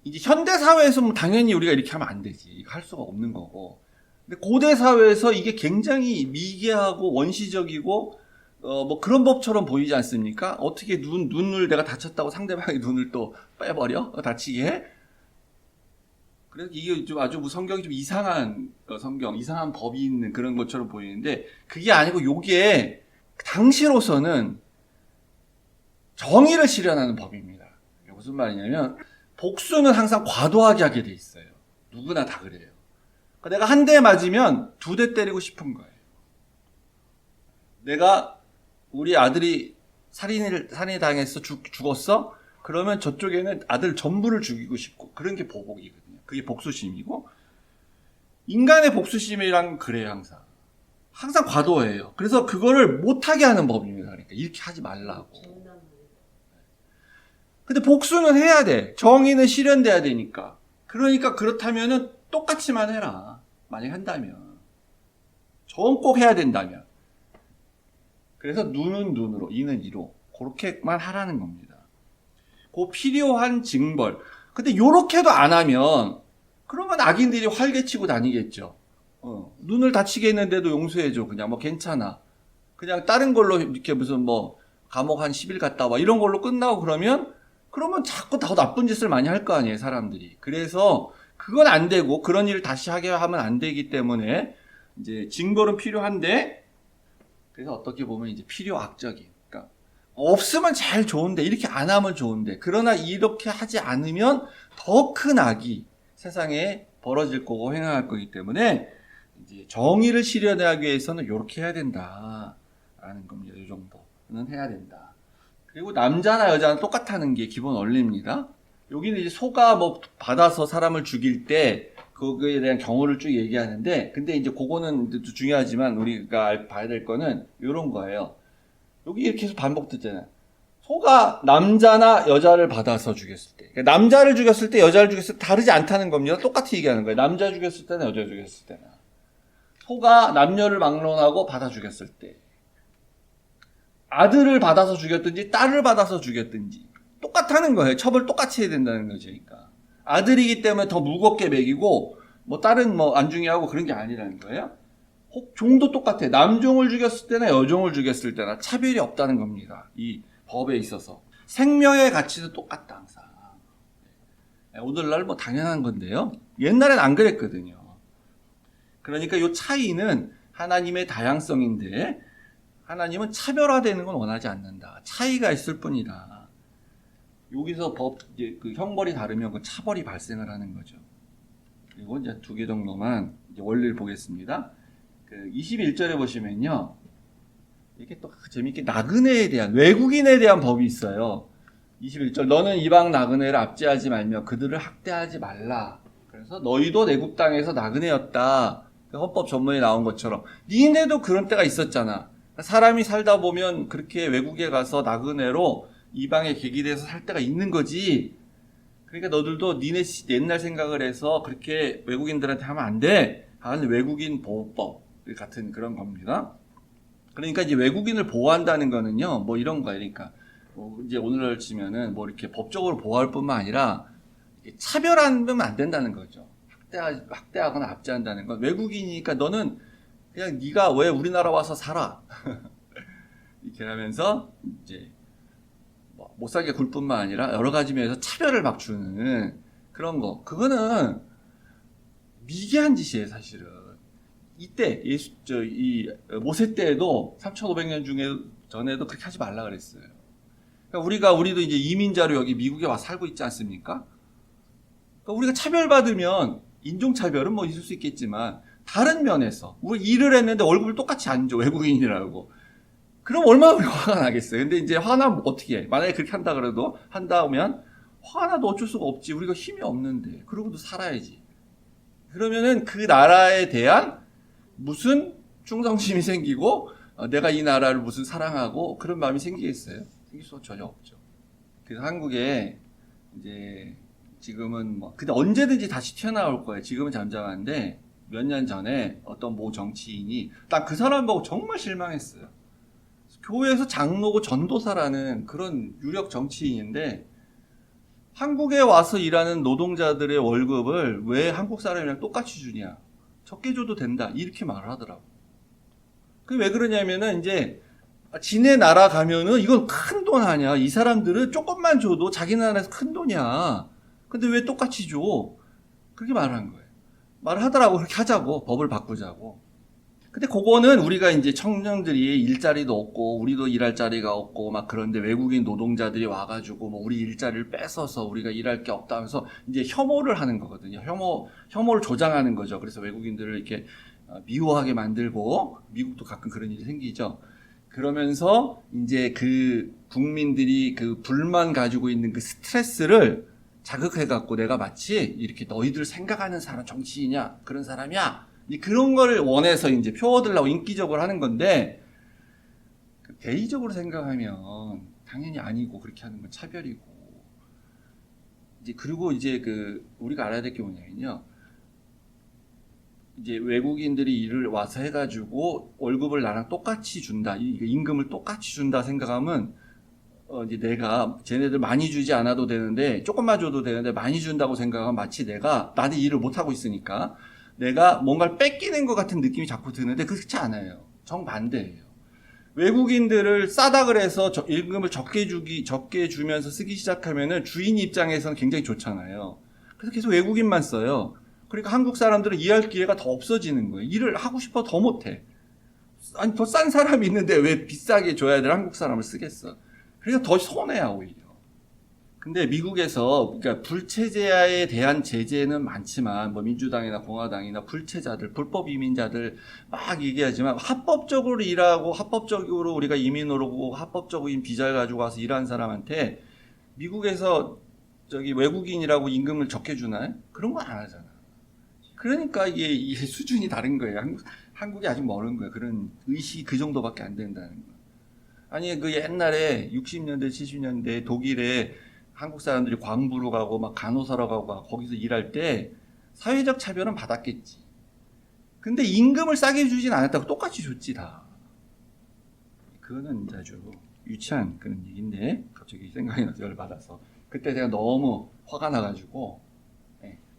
이제 현대 사회에서 당연히 우리가 이렇게 하면 안 되지. 이거 할 수가 없는 거고. 근데 고대 사회에서 이게 굉장히 미개하고 원시적이고 뭐 그런 법처럼 보이지 않습니까? 어떻게 눈을 내가 다쳤다고 상대방의 눈을 또 빼버려? 다치게 해? 그래서 이게 좀 아주 성경이 좀 이상한 이상한 법이 있는 그런 것처럼 보이는데 그게 아니고 요게 당시로서는 정의를 실현하는 법입니다. 무슨 말이냐면 복수는 항상 과도하게 하게 돼 있어요. 누구나 다 그래요. 내가 한 대 맞으면 2대 때리고 싶은 거예요. 내가 우리 아들이 살인을 당해서 죽었어? 그러면 저쪽에는 아들 전부를 죽이고 싶고 그런 게 보복이거든요. 그게 복수심이고 인간의 복수심이란 그래요. 항상 과도해요. 그래서 그거를 못하게 하는 법입니다. 그러니까 이렇게 하지 말라고. 근데 복수는 해야 돼. 정의는 실현돼야 되니까. 그러니까 그렇다면은 똑같이만 해라. 만약 한다면. 저건 꼭 해야 된다면. 그래서 눈은 눈으로, 이는 이로. 그렇게만 하라는 겁니다. 그 필요한 징벌. 근데 요렇게도 안 하면 그러면 악인들이 활개치고 다니겠죠. 눈을 다치게 했는데도 용서해줘. 그냥 뭐 괜찮아. 그냥 다른 걸로 이렇게 무슨 뭐 감옥 한 10일 갔다 와 이런 걸로 끝나고 그러면 자꾸 더 나쁜 짓을 많이 할 거 아니에요, 사람들이. 그래서 그건 안 되고 그런 일을 다시 하게 하면 안 되기 때문에 이제 징벌은 필요한데, 그래서 어떻게 보면 이제 필요악적인. 그러니까 없으면 제일 좋은데, 이렇게 안 하면 좋은데, 그러나 이렇게 하지 않으면 더 큰 악이 세상에 벌어질 거고 행할 거기 때문에 이제 정의를 실현하기 위해서는 이렇게 해야 된다라는 겁니다. 이 정도는 해야 된다. 그리고 남자나 여자는 똑같다는 게 기본 원리입니다. 여기는 이제 소가 뭐 받아서 사람을 죽일 때 그거에 대한 경우를 쭉 얘기하는데, 근데 이제 그거는 중요하지만 우리가 봐야 될 거는 이런 거예요. 여기 이렇게 해서 반복됐잖아요. 소가 남자나 여자를 받아서 죽였을 때, 그러니까 남자를 죽였을 때 여자를 죽였을 때 다르지 않다는 겁니다. 똑같이 얘기하는 거예요. 남자 죽였을 때나 여자 죽였을 때나. 소가 남녀를 막론하고 받아 죽였을 때, 아들을 받아서 죽였든지 딸을 받아서 죽였든지 똑같다는 거예요. 처벌 똑같이 해야 된다는 거죠. 그러니까 아들이기 때문에 더 무겁게 매기고 뭐 딸은 뭐 안 중요하고 그런 게 아니라는 거예요. 종도 똑같아요. 남종을 죽였을 때나 여종을 죽였을 때나 차별이 없다는 겁니다. 이 법에 있어서 생명의 가치도 똑같다 항상. 오늘날 뭐 당연한 건데요. 옛날엔 안 그랬거든요. 그러니까 이 차이는 하나님의 다양성인데, 하나님은 차별화되는 건 원하지 않는다. 차이가 있을 뿐이다. 여기서 이제 그 형벌이 다르면 그 차벌이 발생을 하는 거죠. 그리고 이제 2개 정도만 이제 원리를 보겠습니다. 그 21절에 보시면요. 이렇게 또 재밌게 나그네에 대한, 외국인에 대한 법이 있어요. 21절, 너는 이방 나그네를 압제하지 말며 그들을 학대하지 말라. 그래서 너희도 내국 땅에서 나그네였다. 헌법 전문에 나온 것처럼 니네도 그런 때가 있었잖아. 사람이 살다 보면 그렇게 외국에 가서 나그네로 이방에 객이 돼서 살 때가 있는 거지. 그러니까 너들도 니네 옛날 생각을 해서 그렇게 외국인들한테 하면 안 돼. 하는 외국인 보호법 같은 그런 겁니다. 그러니까 이제 외국인을 보호한다는 거는요, 뭐 이런 거예요. 그러니까 이제 오늘날 치면은 뭐 이렇게 법적으로 보호할 뿐만 아니라 차별하면 안 된다는 거죠. 학대하거나 압제한다는 건, 외국인이니까 너는 그냥 네가 왜 우리나라 와서 살아? 이렇게 하면서 이제 뭐 못 살게 굴 뿐만 아니라 여러 가지 면에서 차별을 막 주는 그런 거. 그거는 미개한 짓이에요, 사실은. 이때 이 모세 때에도 3,500년 전에도 그렇게 하지 말라 그랬어요. 그러니까 우리도 이제 이민자로 여기 미국에 와서 살고 있지 않습니까? 그러니까 우리가 차별받으면 인종차별은 뭐 있을 수 있겠지만 다른 면에서 우리 일을 했는데 월급을 똑같이 안 줘, 외국인이라고. 그럼 얼마나 우리가 화가 나겠어요. 근데 이제 화나면 어떻게 해? 만약에 그렇게 한다 그래도, 한다면 화나도 어쩔 수가 없지. 우리가 힘이 없는데 그러고도 살아야지. 그러면은 그 나라에 대한 무슨 충성심이 생기고 내가 이 나라를 무슨 사랑하고 그런 마음이 생기겠어요? 생길 수 전혀 없죠. 그래서 한국에 이제 지금은 뭐 근데 언제든지 다시 튀어나올 거예요. 지금은 잠잠한데 몇 년 전에 어떤 모 정치인이 딱 그 사람 보고 정말 실망했어요. 교회에서 장로고 전도사라는 그런 유력 정치인인데 한국에 와서 일하는 노동자들의 월급을 왜 한국 사람이랑 똑같이 주냐, 적게 줘도 된다, 이렇게 말을 하더라고. 그게 왜 그러냐면은 이제 지네 나라 가면은 이건 큰 돈 아니야. 이 사람들은 조금만 줘도 자기 나라에서 큰 돈이야. 근데 왜 똑같이 줘? 그렇게 말한 거예요. 말을 하더라고. 그렇게 하자고, 법을 바꾸자고. 근데 그거는 우리가 이제 청년들이 일자리도 없고 우리도 일할 자리가 없고 막 그런데 외국인 노동자들이 와가지고 뭐 우리 일자리를 뺏어서 우리가 일할 게 없다면서 이제 혐오를 하는 거거든요. 혐오를 조장하는 거죠. 그래서 외국인들을 이렇게 미워하게 만들고, 미국도 가끔 그런 일이 생기죠. 그러면서 이제 그 국민들이 그 불만 가지고 있는 그 스트레스를 자극해갖고 내가 마치 이렇게 너희들 생각하는 사람 정치인이냐, 그런 사람이야, 그런 걸 원해서 이제 표 얻으려고 인기적으로 하는 건데, 대의적으로 생각하면 당연히 아니고, 그렇게 하는 건 차별이고. 이제 그리고 이제 우리가 알아야 될 게 뭐냐면요, 이제 외국인들이 일을 와서 해가지고 월급을 나랑 똑같이 준다, 임금을 똑같이 준다 생각하면 이제 내가 쟤네들 많이 주지 않아도 되는데 조금만 줘도 되는데 많이 준다고 생각하면 마치 나는 일을 못하고 있으니까 내가 뭔가를 뺏기는 것 같은 느낌이 자꾸 드는데 그렇지 않아요. 정반대예요. 외국인들을 싸다 그래서 임금을 적게 주면서 쓰기 시작하면은 주인 입장에서는 굉장히 좋잖아요. 그래서 계속 외국인만 써요. 그러니까 한국 사람들은 일할 기회가 더 없어지는 거예요. 일을 하고 싶어 더 못해. 아니, 더 싼 사람이 있는데 왜 비싸게 줘야 될 한국 사람을 쓰겠어. 그러니까 더 손해야, 오히려. 근데 미국에서, 그러니까 불체제에 대한 제재는 많지만, 뭐 민주당이나 공화당이나 불체자들, 불법 이민자들 막 얘기하지만, 합법적으로 일하고, 합법적으로 우리가 이민으로 오고, 합법적인 비자를 가지고 와서 일하는 사람한테, 미국에서 외국인이라고 임금을 적게 주나요? 그런 거 안 하잖아. 그러니까 이게 수준이 다른 거예요. 한국이 아직 멀은 거예요. 그런 의식이 그 정도밖에 안 된다는 거. 아니, 그 옛날에 60년대, 70년대 독일에 한국 사람들이 광부로 가고 막 간호사로 가고 거기서 일할 때 사회적 차별은 받았겠지. 근데 임금을 싸게 주진 않았다고 똑같이 줬지, 다. 그거는 아주 유치한 그런 얘기인데 갑자기 생각이 나서 열받아서. 그때 제가 너무 화가 나가지고.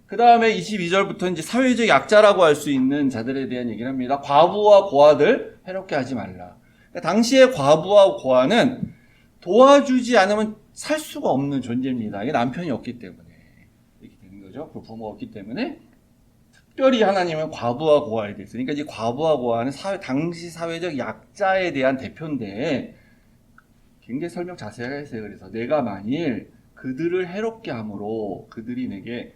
그 다음에 22절부터 이제 사회적 약자라고 할 수 있는 자들에 대한 얘기를 합니다. 과부와 고아들 해롭게 하지 말라. 그러니까 당시에 과부와 고아는 도와주지 않으면 살 수가 없는 존재입니다. 이게 남편이 없기 때문에 이렇게 되는 거죠. 그 부모가 없기 때문에 특별히 하나님은 과부와 고아에 대해서, 그러니까 이제 과부와 고아는 당시 사회적 약자에 대한 대표인데 굉장히 설명 자세하게 했어요. 그래서 내가 만일 그들을 해롭게 함으로 그들이 내게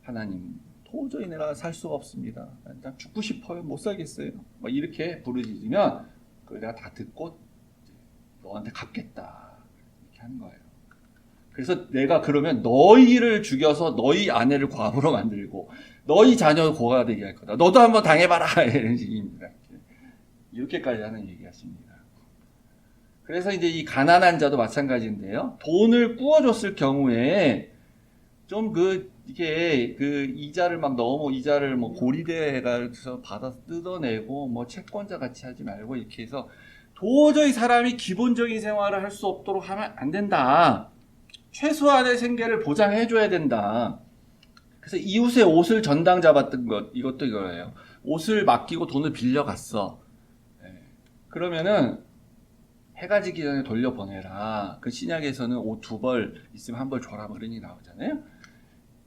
하나님 도저히 내가 살 수가 없습니다. 난 죽고 싶어요. 못 살겠어요. 막 이렇게 부르짖으면 내가 다 듣고 너한테 갚겠다. 이렇게 하는 거예요. 그래서 내가 그러면 너희를 죽여서 너희 아내를 과부로 만들고 너희 자녀를 고아가 되게 할 거다. 너도 한번 당해봐라. 이런 식입니다. 이렇게까지 하는 얘기였습니다. 그래서 이제 이 가난한 자도 마찬가지인데요. 돈을 꾸어줬을 경우에 좀 이게 이자를 막 너무 이자를 뭐 고리대가서 받아서 뜯어내고 뭐 채권자 같이 하지 말고 이렇게 해서 도저히 사람이 기본적인 생활을 할 수 없도록 하면 안 된다. 최소한의 생계를 보장해줘야 된다. 그래서 이웃의 옷을 전당 잡았던 이것도 이거예요. 옷을 맡기고 돈을 빌려갔어. 그러면은 해가 지기 전에 돌려보내라. 그 신약에서는 옷 2벌 있으면 1벌 줘라. 뭐 그런 얘기 나오잖아요.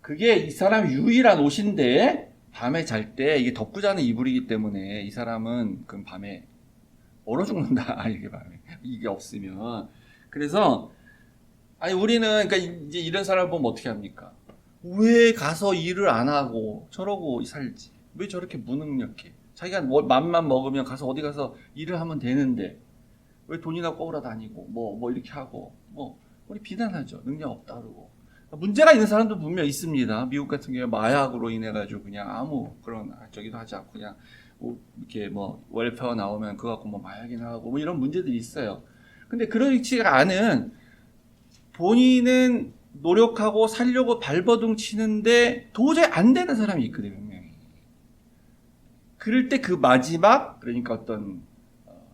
그게 이 사람 유일한 옷인데 밤에 잘 때 이게 덮고 자는 이불이기 때문에 이 사람은 그 밤에 얼어 죽는다. 이게 밤에 이게 없으면. 그래서 아니 우리는 그러니까 이제 이런 사람을 보면 어떻게 합니까? 왜 가서 일을 안 하고 저러고 살지? 왜 저렇게 무능력해? 자기가 맘만 먹으면 가서 어디 가서 일을 하면 되는데 왜 돈이나 꼬으러 다니고 뭐 이렇게 하고 우리 비난하죠. 능력 없다 그러고. 문제가 있는 사람도 분명 있습니다. 미국 같은 경우에 마약으로 인해 가지고 그냥 아무 그런 저기도 하지 않고 그냥 이렇게 웰페어 나오면 그거 갖고 마약이나 하고 이런 문제들이 있어요. 근데 그렇지가 않은 본인은 노력하고 살려고 발버둥 치는데 도저히 안 되는 사람이 있거든요, 분명히. 그럴 때 그 마지막, 그러니까 어떤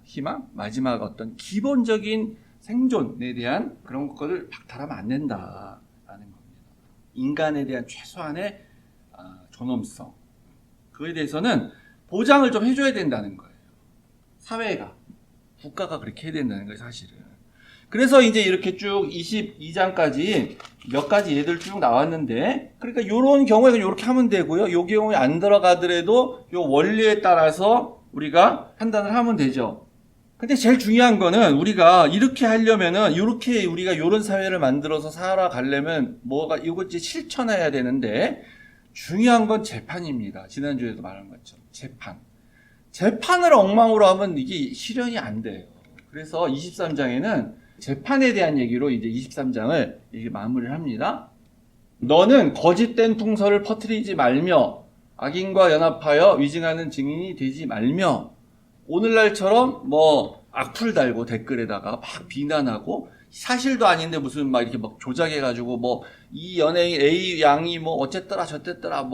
희망, 마지막 어떤 기본적인 생존에 대한 그런 것을 박탈하면 안 된다라는 겁니다. 인간에 대한 최소한의 존엄성, 그거에 대해서는 보장을 좀 해줘야 된다는 거예요. 사회가, 국가가 그렇게 해야 된다는 거예요, 사실은. 그래서 이제 이렇게 쭉 22장까지 몇 가지 예들 쭉 나왔는데, 그러니까 요런 경우에 이렇게 하면 되고요. 요 경우에 안 들어가더라도 요 원리에 따라서 우리가 판단을 하면 되죠. 근데 제일 중요한 거는 우리가 이렇게 하려면은 이렇게 우리가 요런 사회를 만들어서 살아가려면 이거 이제 실천해야 되는데, 중요한 건 재판입니다. 지난주에도 말한 것처럼 재판을 엉망으로 하면 이게 실현이 안 돼요. 그래서 23장에는 재판에 대한 얘기로 이제 23장을 이게 마무리를 합니다. 너는 거짓된 풍설을 퍼뜨리지 말며 악인과 연합하여 위증하는 증인이 되지 말며, 오늘날처럼 악플 달고 댓글에다가 막 비난하고 사실도 아닌데 무슨 막 이렇게 막 조작해가지고 이 연예인 A 양이 어쨌더라 저쨌더라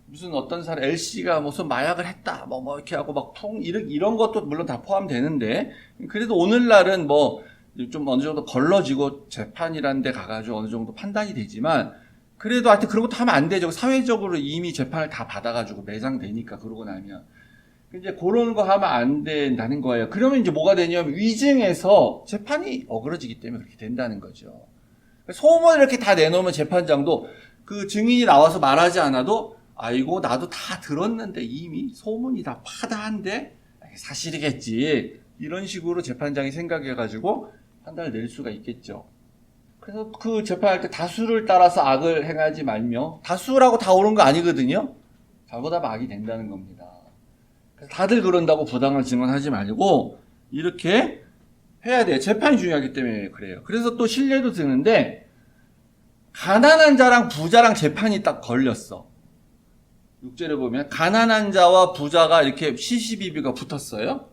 무슨 어떤 사람 L씨가 무슨 마약을 했다 이렇게 하고 이런 것도 물론 다 포함되는데, 그래도 오늘날은 좀 어느 정도 걸러지고 재판이라는 데 가가지고 어느 정도 판단이 되지만 그래도 하여튼 그런 것도 하면 안 되죠. 사회적으로 이미 재판을 다 받아가지고 매장되니까 그러고 나면. 이제 그런 거 하면 안 된다는 거예요. 그러면 이제 뭐가 되냐면 위증해서 재판이 어그러지기 때문에 그렇게 된다는 거죠. 소문을 이렇게 다 내놓으면 재판장도 그 증인이 나와서 말하지 않아도 아이고 나도 다 들었는데 이미 소문이 다 파다한데 사실이겠지. 이런 식으로 재판장이 생각해가지고 판단을 낼 수가 있겠죠. 그래서 그 재판할 때 다수를 따라서 악을 행하지 말며 다수라고 다 옳은 거 아니거든요. 잘못하면 악이 된다는 겁니다. 그래서 다들 그런다고 부당한 증언하지 말고 이렇게 해야 돼요. 재판이 중요하기 때문에 그래요. 그래서 또 신뢰도 드는데 가난한 자랑 부자랑 재판이 딱 걸렸어. 6절에 보면 가난한 자와 부자가 이렇게 시시비비가 붙었어요.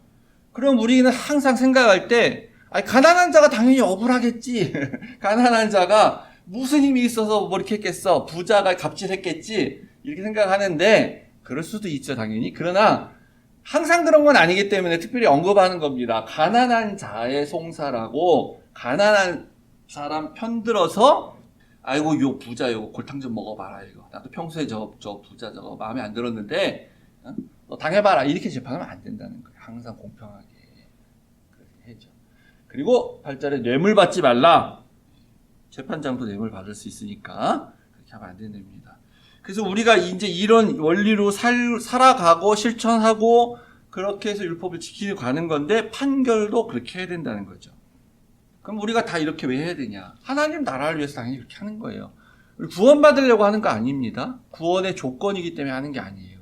그럼 우리는 항상 생각할 때 아니, 가난한 자가 당연히 억울하겠지. 가난한 자가 무슨 힘이 있어서 뭐 이렇게 했겠어. 부자가 갑질했겠지. 이렇게 생각하는데 그럴 수도 있죠, 당연히. 그러나 항상 그런 건 아니기 때문에 특별히 언급하는 겁니다. 가난한 자의 송사라고 가난한 사람 편들어서 아이고 요 부자 요 골탕 좀 먹어봐라 이거. 나도 평소에 저 부자 저거 마음에 안 들었는데 너 당해봐라. 이렇게 재판하면 안 된다는 거예요. 항상 공평하게 그렇게 해줘. 그리고 8절에 뇌물 받지 말라. 재판장도 뇌물 받을 수 있으니까 그렇게 하면 안 된답니다. 그래서 우리가 이제 이런 원리로 살아가고 실천하고 그렇게 해서 율법을 지키고 가는 건데 판결도 그렇게 해야 된다는 거죠. 그럼 우리가 다 이렇게 왜 해야 되냐? 하나님 나라를 위해서 당연히 그렇게 하는 거예요. 구원받으려고 하는 거 아닙니다. 구원의 조건이기 때문에 하는 게 아니에요.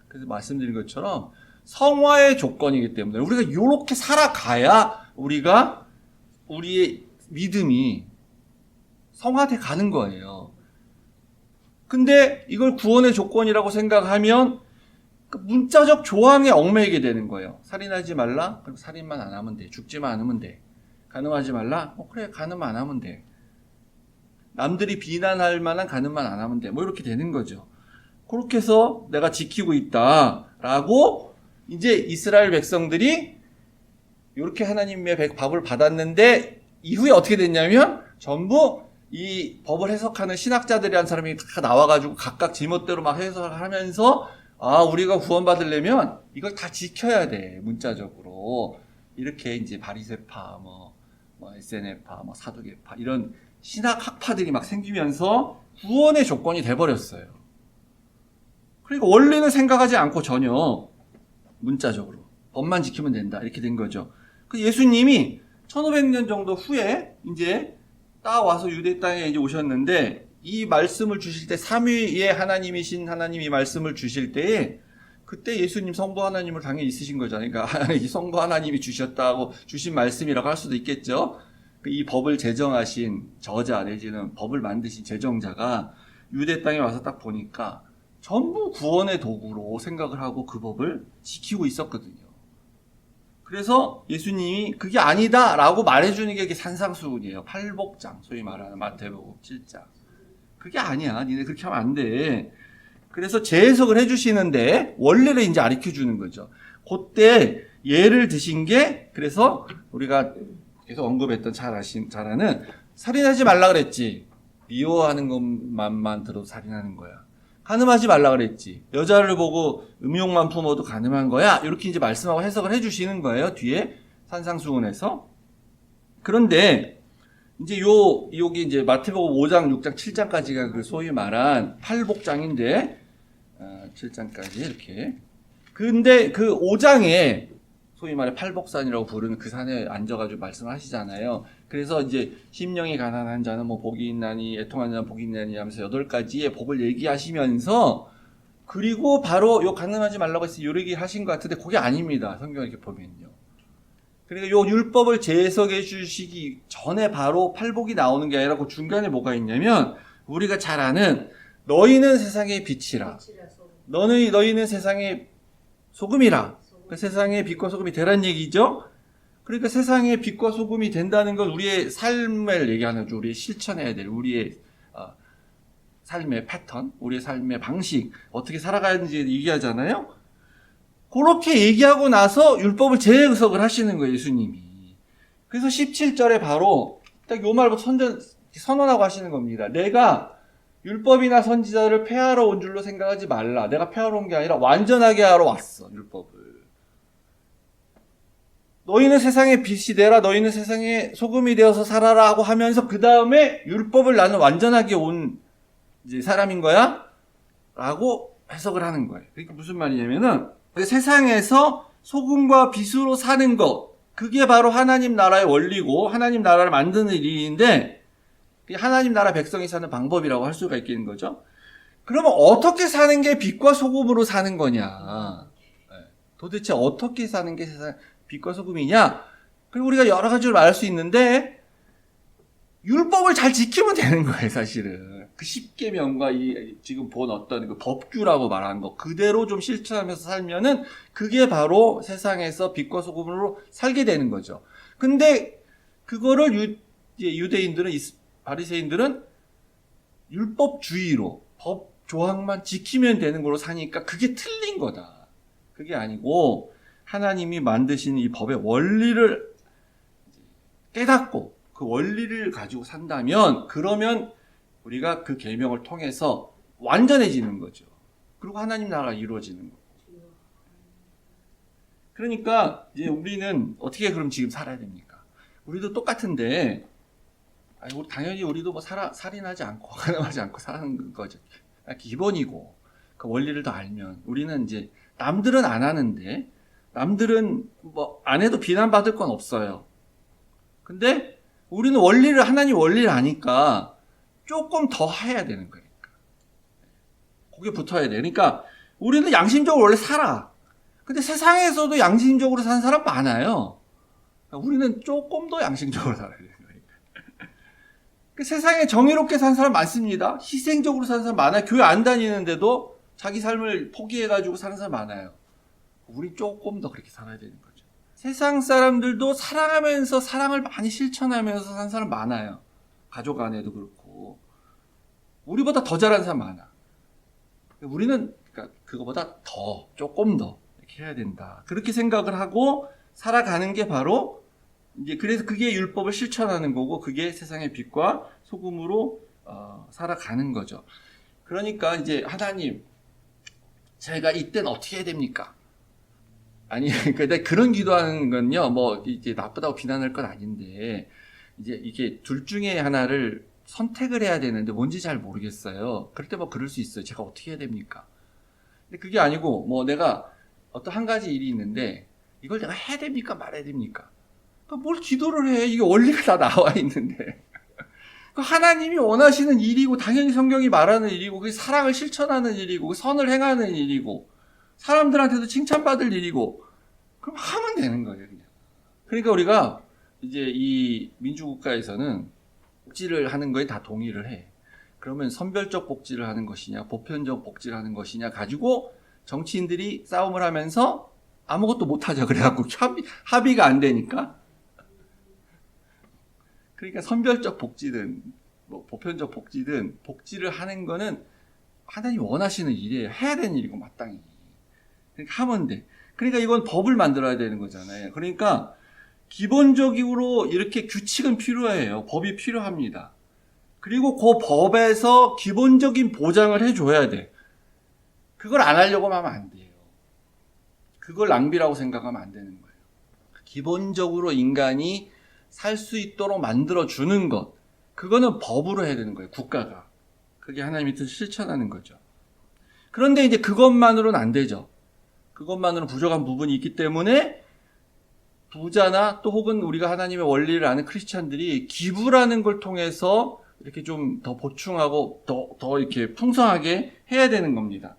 그래서 말씀드린 것처럼 성화의 조건이기 때문에 우리가 이렇게 살아가야 우리가 우리의 믿음이 성화돼 가는 거예요. 근데 이걸 구원의 조건이라고 생각하면 그 문자적 조항에 얽매이게 되는 거예요. 살인하지 말라? 그럼 살인만 안 하면 돼. 죽지만 않으면 돼. 간음하지 말라? 그래, 간음 안 하면 돼. 남들이 비난할 만한 간음만 안 하면 돼. 뭐 이렇게 되는 거죠. 그렇게 해서 내가 지키고 있다라고 이제 이스라엘 백성들이 이렇게 하나님의 밥을 받았는데 이후에 어떻게 됐냐면 전부 이 법을 해석하는 신학자들이 한 사람이 다 나와가지고 각각 제멋대로 막 해석을 하면서 아, 우리가 구원받으려면 이걸 다 지켜야 돼. 문자적으로. 이렇게 이제 바리새파, 뭐 SNF파, 사두개파 이런 신학 학파들이 막 생기면서 구원의 조건이 돼버렸어요. 그러니까 원리는 생각하지 않고 전혀 문자적으로 법만 지키면 된다. 이렇게 된 거죠. 그 예수님이 1500년 정도 후에 이제 딱 와서 유대 땅에 이제 오셨는데 이 말씀을 주실 때 삼위의 하나님이신 하나님이 말씀을 주실 때에 그때 예수님 성부 하나님을 당연히 있으신 거잖아요. 그러니까 이 성부 하나님이 주셨다고 주신 말씀이라고 할 수도 있겠죠. 이 법을 제정하신 저자 내지는 법을 만드신 제정자가 유대 땅에 와서 딱 보니까 전부 구원의 도구로 생각을 하고 그 법을 지키고 있었거든요. 그래서 예수님이 그게 아니다라고 말해주는 게 산상수훈이에요. 팔복장, 소위 말하는 마태복음 7장. 그게 아니야. 니네 그렇게 하면 안 돼. 그래서 재해석을 해주시는데 원리를 이제 가르쳐주는 거죠. 그때 예를 드신 게 그래서 우리가 계속 언급했던 잘 아는 살인하지 말라 그랬지. 미워하는 것만 들어도 살인하는 거야. 간음하지 말라 그랬지. 여자를 보고 음욕만 품어도 간음한 거야. 이렇게 이제 말씀하고 해석을 해주시는 거예요. 뒤에 산상수훈에서. 그런데 이제 여기 이제 마태복음 5장, 6장, 7장까지가 그 소위 말한 팔복장인데 7장까지 이렇게. 근데 그 5장에 소위 말해 팔복산이라고 부르는 그 산에 앉아가지고 말씀을 하시잖아요. 그래서 이제 심령이 가난한 자는 뭐 복이 있나니 애통하는 자는 복이 있나니 하면서 8가지의 복을 얘기하시면서 그리고 바로 요 간음하지 말라고 해서 요 얘기 하신 것 같은데 그게 아닙니다. 성경을 이렇게 보면요. 그러니까 요 율법을 재해석해 주시기 전에 바로 팔복이 나오는 게 아니라 그 중간에 뭐가 있냐면 우리가 잘 아는 너희는 세상의 빛이라. 너희는 세상의 소금이라. 그 세상의 빛과 소금이 되란 얘기죠. 그러니까 세상의 빛과 소금이 된다는 건 우리의 삶을 얘기하는 거죠. 우리의 실천해야 될 우리의 삶의 패턴, 우리의 삶의 방식, 어떻게 살아가야 하는지 얘기하잖아요. 그렇게 얘기하고 나서 율법을 재해석을 하시는 거예요, 예수님이. 그래서 17절에 바로 딱 요 말부터 선언하고 하시는 겁니다. 내가 율법이나 선지자를 폐하러 온 줄로 생각하지 말라. 내가 폐하러 온 게 아니라 완전하게 하러 왔어, 율법을. 너희는 세상의 빛이 되라. 너희는 세상의 소금이 되어서 살아라 하고 하면서 그 다음에 율법을 나는 완전하게 온 이제 사람인 거야? 라고 해석을 하는 거예요. 그러니까 무슨 말이냐면은 세상에서 소금과 빛으로 사는 것, 그게 바로 하나님 나라의 원리고 하나님 나라를 만드는 일인데 하나님 나라 백성이 사는 방법이라고 할 수가 있겠는 거죠. 그러면 어떻게 사는 게 빛과 소금으로 사는 거냐? 도대체 어떻게 사는 게 세상 빛과 소금이냐? 그리고 우리가 여러 가지로 말할 수 있는데 율법을 잘 지키면 되는 거예요, 사실은. 그 10계명과 이 지금 본 어떤 그 법규라고 말한 거 그대로 좀 실천하면서 살면은 그게 바로 세상에서 빛과 소금으로 살게 되는 거죠. 근데 그거를 유대인들은 바리새인들은 율법주의로 법 조항만 지키면 되는 걸로 사니까 그게 틀린 거다. 그게 아니고 하나님이 만드신 이 법의 원리를 깨닫고 그 원리를 가지고 산다면 그러면 우리가 그 계명을 통해서 완전해지는 거죠. 그리고 하나님 나라가 이루어지는 거고. 그러니까 이제 우리는 어떻게 그럼 지금 살아야 됩니까? 우리도 똑같은데 당연히 우리도 뭐 살인하지 않고 가늠하지 않고 사는 거죠. 기본이고 그 원리를 더 알면 우리는 이제 남들은 안 하는데 남들은 뭐 안 해도 비난받을 건 없어요. 근데 우리는 하나님 원리를 아니까 조금 더 해야 되는 거니까. 거기에 붙어야 돼. 그러니까 우리는 양심적으로 원래 살아. 근데 세상에서도 양심적으로 사는 사람 많아요. 우리는 조금 더 양심적으로 살아야 되는 거니까. 그 세상에 정의롭게 사는 사람 많습니다. 희생적으로 사는 사람 많아요. 교회 안 다니는데도 자기 삶을 포기해가지고 사는 사람 많아요. 우리 조금 더 그렇게 살아야 되는 거죠. 세상 사람들도 사랑하면서 사랑을 많이 실천하면서 사는 사람 많아요. 가족 안에도 그렇고. 우리보다 더 잘하는 사람 많아. 우리는 그러니까 그거보다 조금 더 이렇게 해야 된다. 그렇게 생각을 하고 살아가는 게 바로 이제 그래서 그게 율법을 실천하는 거고 그게 세상의 빛과 소금으로 살아가는 거죠. 그러니까 이제 하나님, 제가 이때는 어떻게 해야 됩니까? 아니, 근데 그런 기도하는 건요, 뭐 이제 나쁘다고 비난할 건 아닌데 이제 이게 둘 중에 하나를 선택을 해야 되는데 뭔지 잘 모르겠어요. 그럴 때 뭐 그럴 수 있어요. 제가 어떻게 해야 됩니까? 근데 그게 아니고 뭐 내가 어떤 한 가지 일이 있는데 이걸 내가 해야 됩니까? 말아야 됩니까? 그러니까 뭘 기도를 해? 이게 원리가 다 나와 있는데. 하나님이 원하시는 일이고 당연히 성경이 말하는 일이고 그게 사랑을 실천하는 일이고 선을 행하는 일이고 사람들한테도 칭찬받을 일이고 그럼 하면 되는 거예요. 그냥. 그러니까 우리가 이제 이 민주국가에서는 복지를 하는 거에 다 동의를 해. 그러면 선별적 복지를 하는 것이냐 보편적 복지를 하는 것이냐 가지고 정치인들이 싸움을 하면서 아무것도 못하자 그래갖고 합의가 안 되니까. 그러니까 선별적 복지든 뭐 보편적 복지든 복지를 하는 거는 하나님이 원하시는 일이에요. 해야 되는 일이고 마땅히. 그러니까 하면 돼. 그러니까 이건 법을 만들어야 되는 거잖아요. 그러니까 기본적으로 이렇게 규칙은 필요해요. 법이 필요합니다. 그리고 그 법에서 기본적인 보장을 해줘야 돼. 그걸 안 하려고 하면 안 돼요. 그걸 낭비라고 생각하면 안 되는 거예요. 기본적으로 인간이 살 수 있도록 만들어주는 것, 그거는 법으로 해야 되는 거예요. 국가가. 그게 하나님의 뜻을 실천하는 거죠. 그런데 이제 그것만으로는 안 되죠. 그것만으로는 부족한 부분이 있기 때문에 부자나 또 혹은 우리가 하나님의 원리를 아는 크리스찬들이 기부라는 걸 통해서 이렇게 좀 더 보충하고 더 이렇게 풍성하게 해야 되는 겁니다.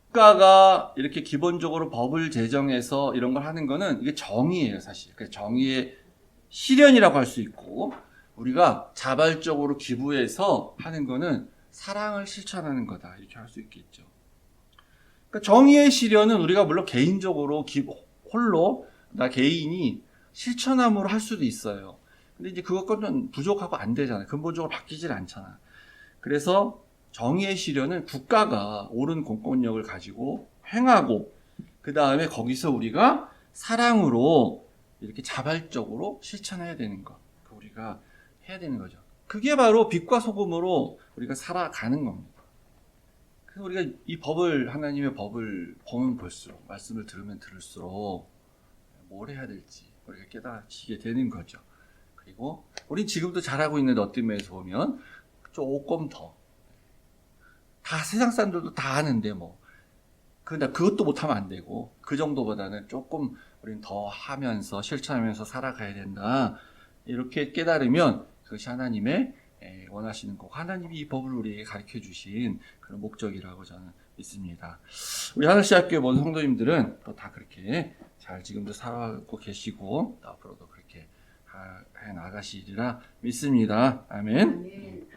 국가가 이렇게 기본적으로 법을 제정해서 이런 걸 하는 거는 이게 정의예요, 사실. 정의의 실현이라고 할 수 있고 우리가 자발적으로 기부해서 하는 거는 사랑을 실천하는 거다 이렇게 할 수 있겠죠. 그러니까 정의의 실현은 우리가 물론 개인적으로 홀로 나 개인이 실천함으로 할 수도 있어요. 근데 이제 그것과는 부족하고 안 되잖아요. 근본적으로 바뀌질 않잖아. 그래서 정의의 실현은 국가가 옳은 공권력을 가지고 행하고 그 다음에 거기서 우리가 사랑으로 이렇게 자발적으로 실천해야 되는 것. 우리가 해야 되는 거죠. 그게 바로 빛과 소금으로 우리가 살아가는 겁니다. 그래서 우리가 이 법을, 하나님의 법을 보면 볼수록, 말씀을 들으면 들을수록 뭘 해야 될지 우리가 깨닫게 되는 거죠. 그리고 우린 지금도 잘하고 있는데 어떤 면에서 보면 조금 더, 다 세상 사람들도 다 하는데 뭐, 근데 그것도 못하면 안 되고, 그 정도보다는 조금 우린 더 하면서 실천하면서 살아가야 된다. 이렇게 깨달으면 그것이 하나님의 원하시는 거, 하나님이 이 법을 우리에게 가르쳐 주신 그런 목적이라고 저는 믿습니다. 우리 하늘시학교의 모든 성도님들은 또 다 그렇게 잘 지금도 살아가고 계시고, 앞으로도 그렇게 해 나가시리라 믿습니다. 아멘.